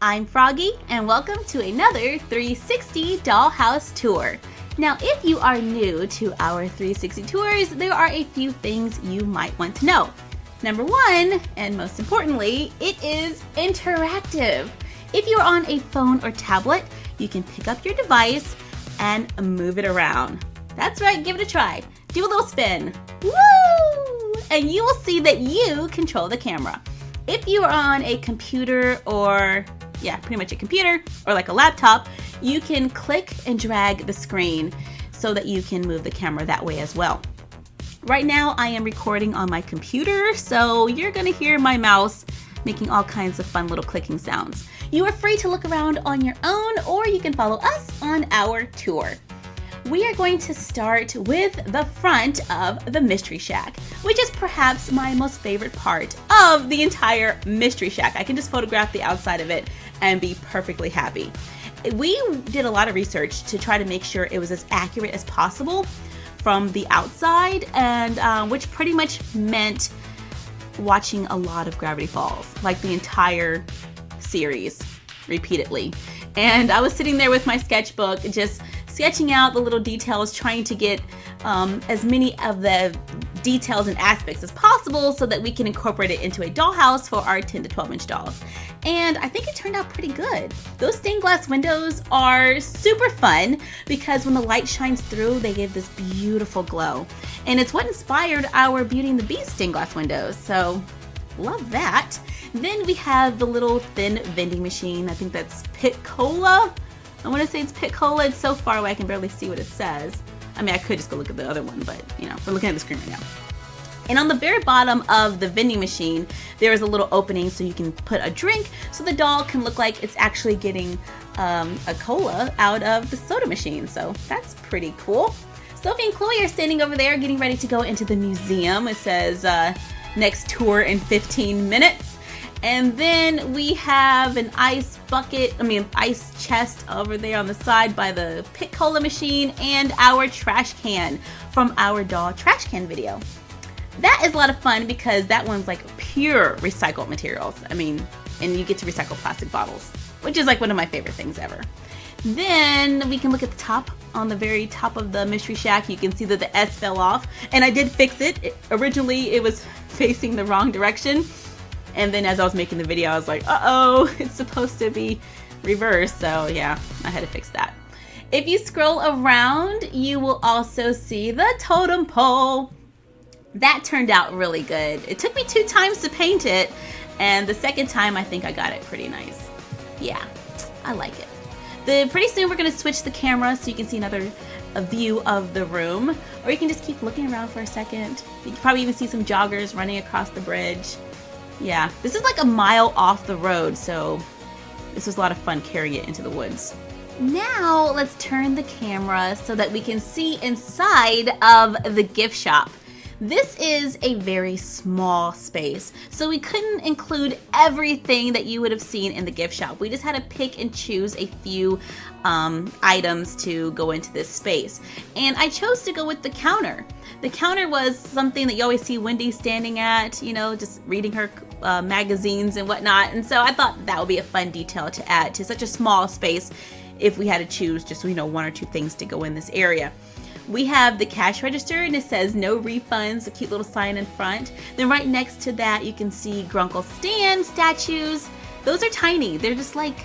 I'm Froggy, and welcome to another 360 Dollhouse tour. Now, if you are new to our 360 tours, there are a few things you might want to know. Number one, and most importantly, it is interactive. If you're on a phone or tablet, you can pick up your device and move it around. That's right, give it a try. Do a little spin. Woo! And you will see that you control the camera. If you are on a computer or, pretty much a computer or like a laptop, you can click and drag the screen so that you can move the camera that way as well. Right now I am recording on my computer, so you're gonna hear my mouse making all kinds of fun little clicking sounds. You are free to look around on your own, or you can follow us on our tour. We are going to start with the front of the Mystery Shack, which is perhaps my most favorite part of the entire Mystery Shack. I can just photograph the outside of it and be perfectly happy. We did a lot of research to try to make sure it was as accurate as possible from the outside, and which pretty much meant watching a lot of Gravity Falls, like the entire series repeatedly. And I was sitting there with my sketchbook just sketching out the little details, trying to get as many of the details and aspects as possible so that we can incorporate it into a dollhouse for our 10 to 12 inch dolls. And I think it turned out pretty good. Those stained glass windows are super fun because when the light shines through, they give this beautiful glow. And it's what inspired our Beauty and the Beast stained glass windows, so love that. Then we have the little thin vending machine. I think that's Pit Cola. I want to say it's Pit Cola. It's so far away I can barely see what it says. I mean, I could just go look at the other one, but we're looking at the screen right now. And on the very bottom of the vending machine, there is a little opening so you can put a drink so the doll can look like it's actually getting a cola out of the soda machine. So that's pretty cool. Sophie and Chloe are standing over there getting ready to go into the museum. It says next tour in 15 minutes. And then we have an ice chest over there on the side by the Pit Cola machine, and our trash can from our doll trash can video. That is a lot of fun because that one's like pure recycled materials. I mean, and you get to recycle plastic bottles, which is like one of my favorite things ever. Then we can look at the top. On the very top of the Mystery Shack, you can see that the S fell off, and I did fix it. Originally, it was facing the wrong direction. And then as I was making the video, I was like, uh-oh, it's supposed to be reversed. So yeah, I had to fix that. If you scroll around, you will also see the totem pole. That turned out really good. It took me 2 times to paint it, and the second time I think I got it pretty nice. Yeah, I like it. Pretty soon we're gonna switch the camera so you can see a view of the room, or you can just keep looking around for a second. You can probably even see some joggers running across the bridge. Yeah, this is like a mile off the road, so this was a lot of fun carrying it into the woods. Now let's turn the camera so that we can see inside of the gift shop. This is a very small space, so we couldn't include everything that you would have seen in the gift shop. We just had to pick and choose a few items to go into this space. And I chose to go with the counter. The counter was something that you always see Wendy standing at, just reading her magazines and whatnot. And so I thought that would be a fun detail to add to such a small space if we had to choose just, 1 or 2 things to go in this area. We have the cash register, and it says no refunds, a cute little sign in front. Then right next to that, you can see Grunkle Stan statues. Those are tiny. They're just like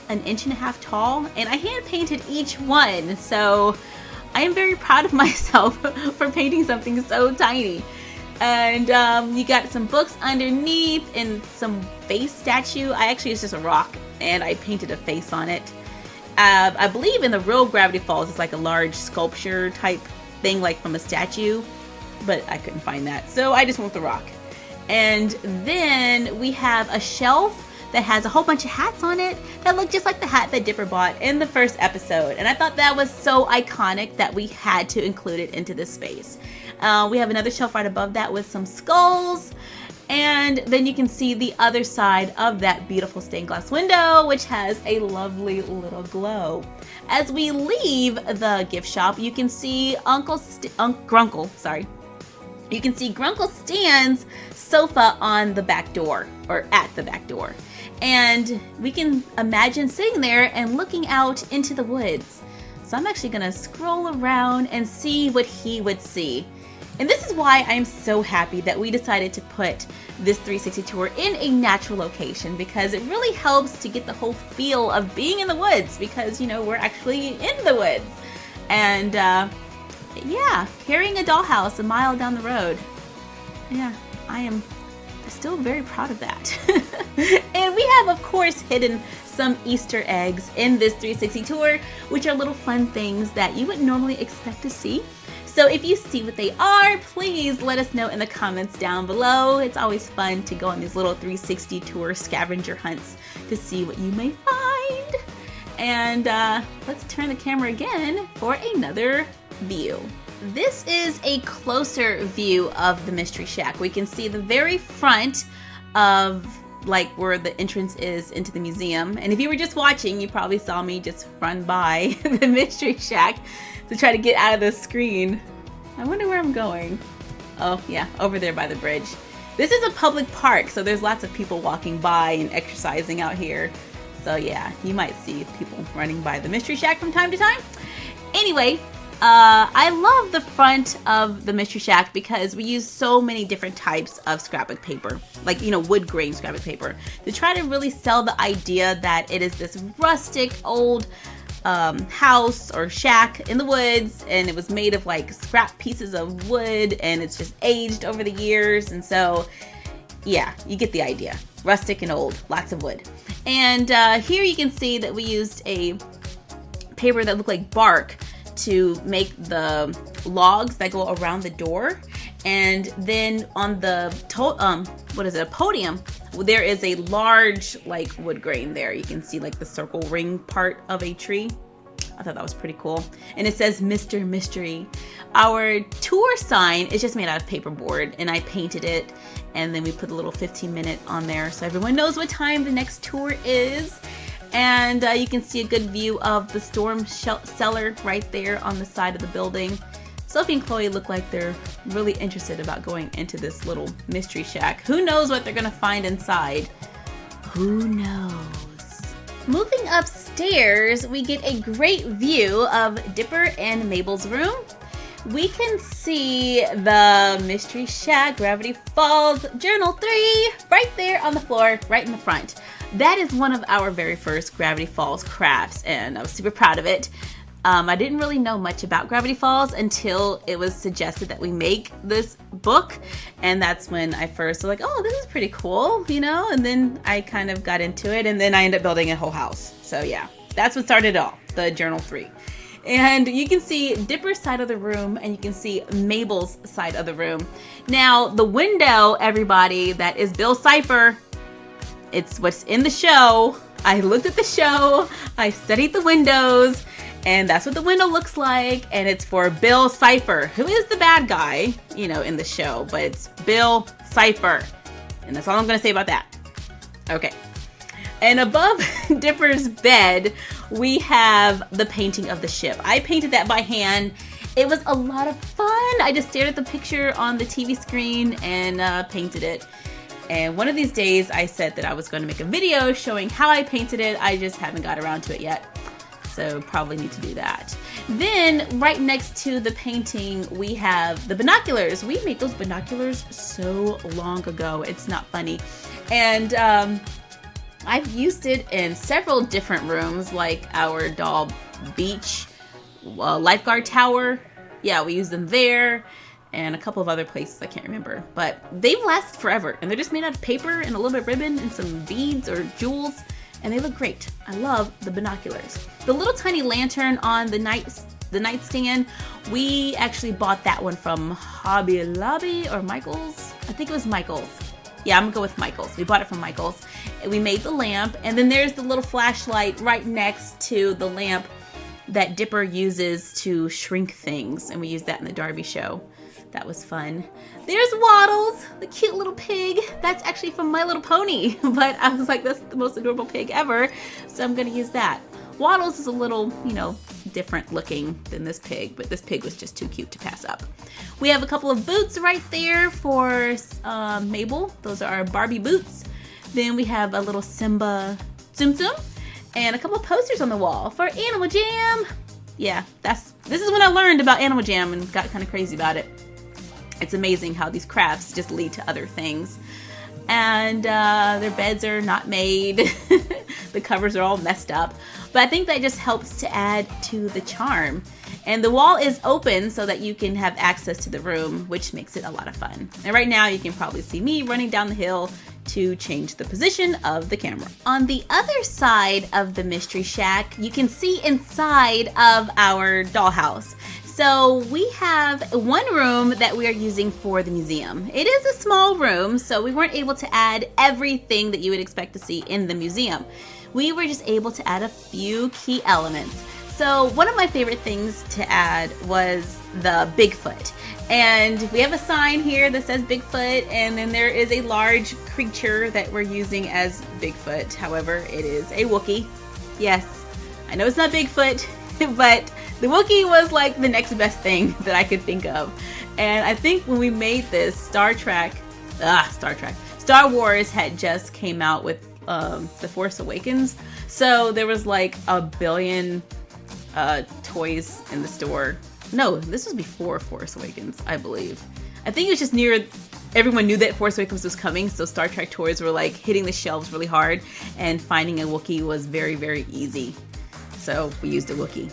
1.5 inches tall, and I hand painted each one. So I am very proud of myself for painting something so tiny. And you got some books underneath and some face statue. It's just a rock, and I painted a face on it. I believe in the real Gravity Falls, it's like a large sculpture type thing, like from a statue, but I couldn't find that, so I just went with the rock. And then we have a shelf that has a whole bunch of hats on it that look just like the hat that Dipper bought in the first episode, and I thought that was so iconic that we had to include it into this space. We have another shelf right above that with some skulls. And then you can see the other side of that beautiful stained glass window, which has a lovely little glow. As we leave the gift shop, you can see Grunkle, You can see Grunkle Stan's sofa on the back door, or at the back door. And we can imagine sitting there and looking out into the woods. So I'm actually gonna scroll around and see what he would see. And this is why I'm so happy that we decided to put this 360 tour in a natural location, because it really helps to get the whole feel of being in the woods, because, you know, we're actually in the woods. And yeah, carrying a dollhouse a mile down the road. Yeah, I am still very proud of that. And we have, of course, hidden some Easter eggs in this 360 tour, which are little fun things that you wouldn't normally expect to see. So if you see what they are, please let us know in the comments down below. It's always fun to go on these little 360 tour scavenger hunts to see what you may find. And let's turn the camera again for another view. This is a closer view of the Mystery Shack. We can see the very front of like where the entrance is into the museum. And if you were just watching, you probably saw me just run by the Mystery Shack to try to get out of the screen. I wonder where I'm going. Oh yeah, over there by the bridge. This is a public park, so there's lots of people walking by and exercising out here. So yeah, you might see people running by the Mystery Shack from time to time. Anyway, I love the front of the Mystery Shack because we use so many different types of scrapbook paper, like, you know, wood grain scrapbook paper, to try to really sell the idea that it is this rustic old house or shack in the woods, and it was made of like scrap pieces of wood, and it's just aged over the years. And so yeah, you get the idea. Rustic and old, lots of wood. And here you can see that we used a paper that looked like bark to make the logs that go around the door. And then on the podium, there is a large like wood grain there. You can see like the circle ring part of a tree. I thought that was pretty cool. And it says Mr. Mystery. Our tour sign is just made out of paperboard, and I painted it, and then we put a little 15-minute on there so everyone knows what time the next tour is. And you can see a good view of the storm cellar right there on the side of the building. Sophie and Chloe look like they're really interested about going into this little Mystery Shack. Who knows what they're gonna find inside? Who knows? Moving upstairs, we get a great view of Dipper and Mabel's room. We can see the Mystery Shack Gravity Falls Journal 3 right there on the floor, right in the front. That is one of our very first Gravity Falls crafts, and I was super proud of it. I didn't really know much about Gravity Falls until it was suggested that we make this book, and that's when I first was like, oh, this is pretty cool, you know, and then I kind of got into it, and then I ended up building a whole house. So yeah, that's what started it all, the Journal 3. And you can see Dipper's side of the room, and you can see Mabel's side of the room. Now, the window, everybody, that is Bill Cipher. It's what's in the show. I looked at the show, I studied the windows, and that's what the window looks like. And it's for Bill Cipher, who is the bad guy, you know, in the show, but it's Bill Cipher. And that's all I'm gonna say about that. Okay. And above Dipper's bed, we have the painting of the ship. I painted that by hand. It was a lot of fun. I just stared at the picture on the TV screen and painted it. And one of these days I said that I was going to make a video showing how I painted it. I just haven't got around to it yet. So probably need to do that. Then right next to the painting, we have the binoculars. We made those binoculars so long ago. It's not funny. And I've used it in several different rooms, like our doll beach lifeguard tower. Yeah, we use them there. And a couple of other places I can't remember, but they've lasted forever, and they're just made out of paper and a little bit of ribbon and some beads or jewels, and they look great. I love the binoculars. The little tiny lantern on the nightstand, we actually bought that one from Hobby Lobby or Michael's. I think it was Michael's. Yeah, I'm gonna go with Michael's. We bought it from Michael's. And we made the lamp, and then there's the little flashlight right next to the lamp that Dipper uses to shrink things, and we used that in the Darby show. That was fun. There's Waddles, the cute little pig. That's actually from My Little Pony, but I was like, that's the most adorable pig ever, so I'm gonna use that. Waddles is a little, you know, different looking than this pig, but this pig was just too cute to pass up. We have a couple of boots right there for Mabel. Those are our Barbie boots. Then we have a little Simba Tsum Tsum and a couple of posters on the wall for Animal Jam. Yeah, this is when I learned about Animal Jam and got kind of crazy about it. It's amazing how these crafts just lead to other things. And their beds are not made. The covers are all messed up. But I think that just helps to add to the charm. And the wall is open so that you can have access to the room, which makes it a lot of fun. And right now you can probably see me running down the hill to change the position of the camera. On the other side of the Mystery Shack, you can see inside of our dollhouse. So we have one room that we are using for the museum. It is a small room, so we weren't able to add everything that you would expect to see in the museum. We were just able to add a few key elements. So one of my favorite things to add was the Bigfoot. And we have a sign here that says Bigfoot, and then there is a large creature that we're using as Bigfoot. However, it is a Wookiee. Yes, I know it's not Bigfoot, but the Wookiee was like the next best thing that I could think of. And I think when we made this, Star Wars had just came out with The Force Awakens. So there was like a billion toys in the store. No, this was before Force Awakens, I believe. I think it was just near, everyone knew that Force Awakens was coming, so Star Trek toys were like hitting the shelves really hard, and finding a Wookiee was very, very easy. So we used a Wookiee.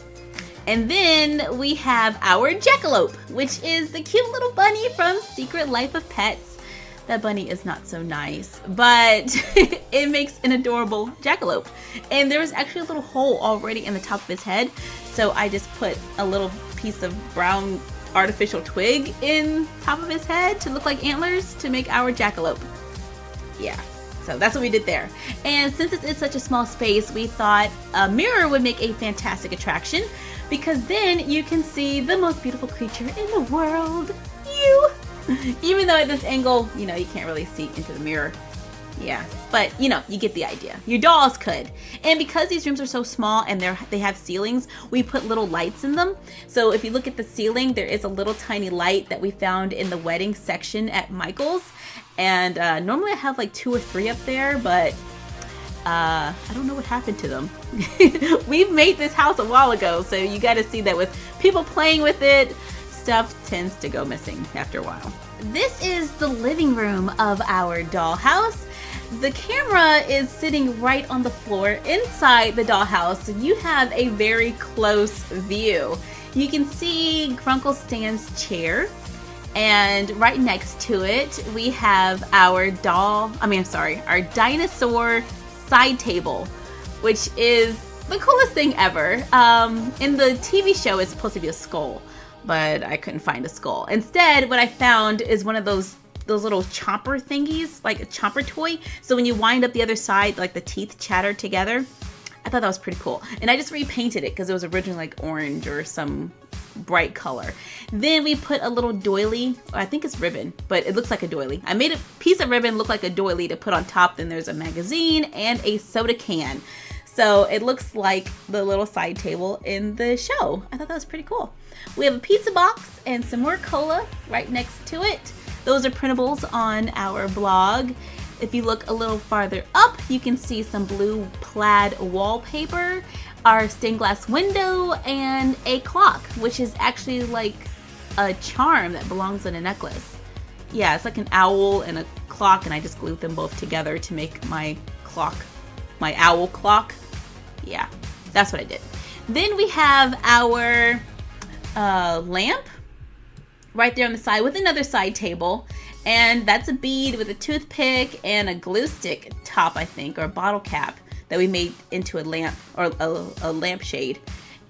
And then we have our Jackalope, which is the cute little bunny from Secret Life of Pets. That bunny is not so nice, but it makes an adorable jackalope. And there was actually a little hole already in the top of his head, so I just put a little piece of brown artificial twig in top of his head to look like antlers to make our jackalope. Yeah, so that's what we did there. And since it is such a small space, we thought a mirror would make a fantastic attraction, because then you can see the most beautiful creature in the world, you. Even though at this angle, you can't really see into the mirror. Yeah, but you get the idea. Your dolls could. And because these rooms are so small and they have ceilings, we put little lights in them. So if you look at the ceiling, there is a little tiny light that we found in the wedding section at Michael's. And normally I have like 2 or 3 up there, but I don't know what happened to them. We've made this house a while ago, so you got to see that with people playing with it, stuff tends to go missing after a while. This is the living room of our dollhouse. The camera is sitting right on the floor inside the dollhouse, so you have a very close view. You can see Grunkle Stan's chair, and right next to it we have our dinosaur side table, which is the coolest thing ever. In the TV show it's supposed to be a skull, but I couldn't find a skull. Instead, what I found is one of those little chomper thingies, like a chomper toy. So when you wind up the other side, like the teeth chatter together. I thought that was pretty cool. And I just repainted it because it was originally like orange or some bright color. Then we put a little doily, I think it's ribbon, but it looks like a doily. I made a piece of ribbon look like a doily to put on top. Then there's a magazine and a soda can. So it looks like the little side table in the show. I thought that was pretty cool. We have a pizza box and some more cola right next to it. Those are printables on our blog. If you look a little farther up, you can see some blue plaid wallpaper, our stained glass window, and a clock, which is actually like a charm that belongs in a necklace. Yeah, it's like an owl and a clock, and I just glued them both together to make my clock, my owl clock. Yeah, that's what I did. Then we have our lamp right there on the side with another side table, and that's a bead with a toothpick and a glue stick top, I think, or a bottle cap that we made into a lamp, or a lampshade.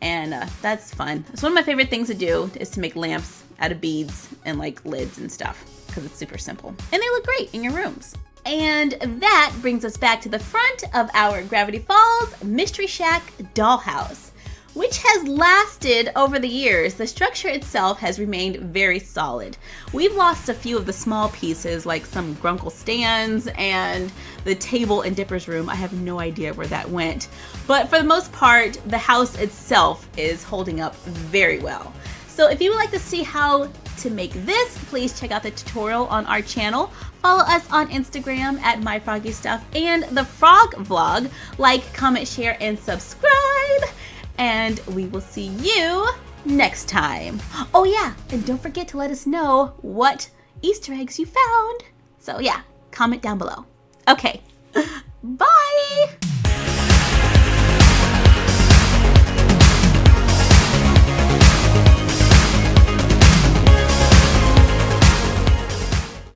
And that's fun. It's one of my favorite things to do, is to make lamps out of beads and like lids and stuff, because it's super simple and they look great in your rooms. And that brings us back to the front of our Gravity Falls Mystery Shack dollhouse, which has lasted over the years. The structure itself has remained very solid. We've lost a few of the small pieces, like some Grunkle stands and the table in Dipper's room. I have no idea where that went. But for the most part, the house itself is holding up very well. So if you would like to see how to make this, please check out the tutorial on our channel. Follow us on Instagram at My Froggy Stuff and the Frog Vlog. Like, comment, share, and subscribe. And we will see you next time. Oh yeah, and don't forget to let us know what Easter eggs you found. So yeah, comment down below. Okay, bye!